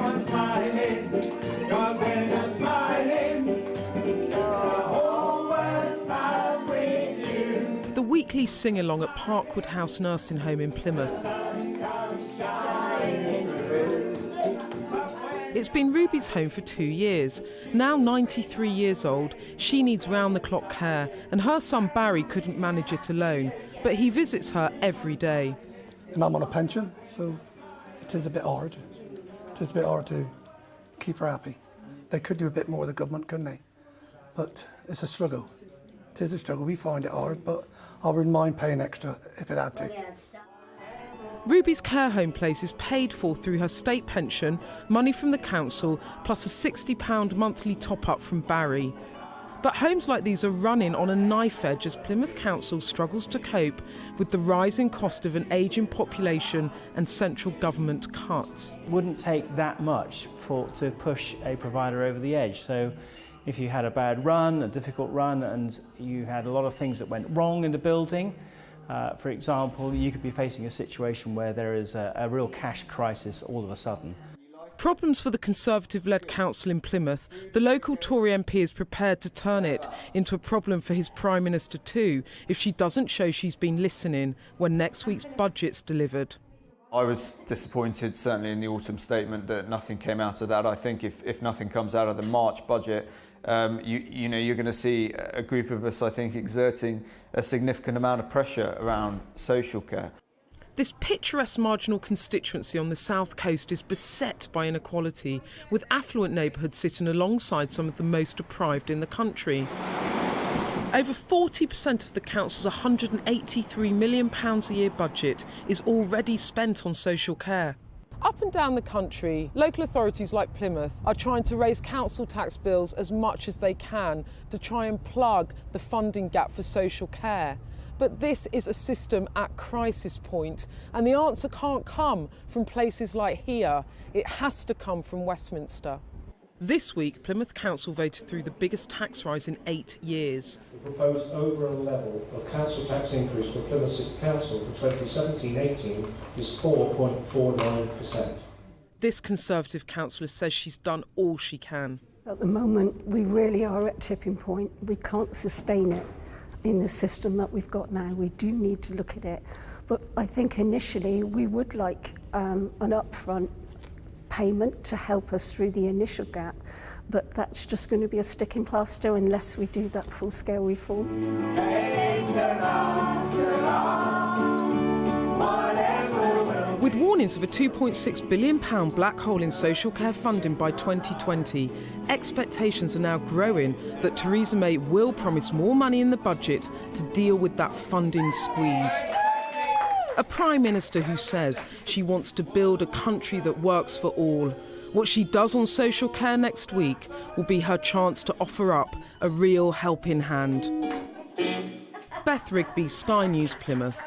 everyone's smiling, 'cause when you're smiling, the whole world smiles with you. The weekly sing-along at Parkwood House Nursing Home in Plymouth. It's been Ruby's home for 2 years. Now 93 years old, she needs round-the-clock care, and her son Barry couldn't manage it alone, but he visits her every day. And I'm on a pension, so it is a bit hard. It is a bit hard to keep her happy. They could do a bit more, the government, couldn't they? But it's a struggle. It is a struggle. We find it hard, but I wouldn't mind paying extra if it had to. Ruby's care home place is paid for through her state pension, money from the council, plus a £60 monthly top-up from Barry. But homes like these are running on a knife edge as Plymouth Council struggles to cope with the rising cost of an ageing population and central government cuts. It wouldn't take that much to push a provider over the edge. So if you had a bad run, a difficult run, and you had a lot of things that went wrong in the building, for example, you could be facing a situation where there is a real cash crisis all of a sudden. Problems for the Conservative-led council in Plymouth, the local Tory MP is prepared to turn it into a problem for his Prime Minister too, if she doesn't show she's been listening when next week's budget's delivered. I was disappointed, certainly in the autumn statement, that nothing came out of that. I think if nothing comes out of the March budget, you're going to see a group of us, I think, exerting a significant amount of pressure around social care. This picturesque marginal constituency on the south coast is beset by inequality, with affluent neighbourhoods sitting alongside some of the most deprived in the country. Over 40% of the council's £183 million a year budget is already spent on social care. Up and down the country, local authorities like Plymouth are trying to raise council tax bills as much as they can to try and plug the funding gap for social care. But this is a system at crisis point, and the answer can't come from places like here. It has to come from Westminster. This week, Plymouth Council voted through the biggest tax rise in 8 years. The proposed overall level of council tax increase for Plymouth City Council for 2017-18 is 4.49%. This Conservative councillor says she's done all she can. At the moment, we really are at tipping point. We can't sustain it in the system that we've got now. We do need to look at it. But I think initially we would like an upfront payment to help us through the initial gap, but that's just going to be a sticking plaster unless we do that full-scale reform. With warnings of a £2.6 billion black hole in social care funding by 2020, expectations are now growing that Theresa May will promise more money in the budget to deal with that funding squeeze. A Prime Minister who says she wants to build a country that works for all. What she does on social care next week will be her chance to offer up a real helping hand. Beth Rigby, Sky News, Plymouth.